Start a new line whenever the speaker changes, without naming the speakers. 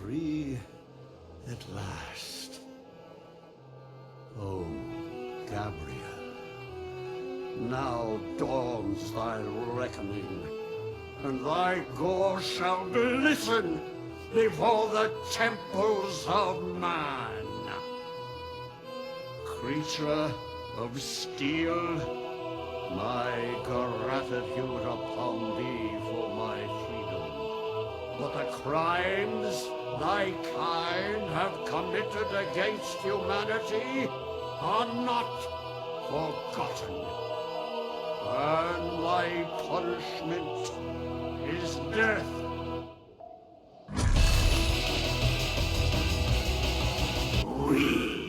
free at last. Oh, Gabriel, now dawns thy reckoning, and thy gore shall glisten before the temples of man. Creature of steel, my gratitude upon thee for my freedom. But the crimes thy kind have committed against humanity are not forgotten. And thy punishment is death. We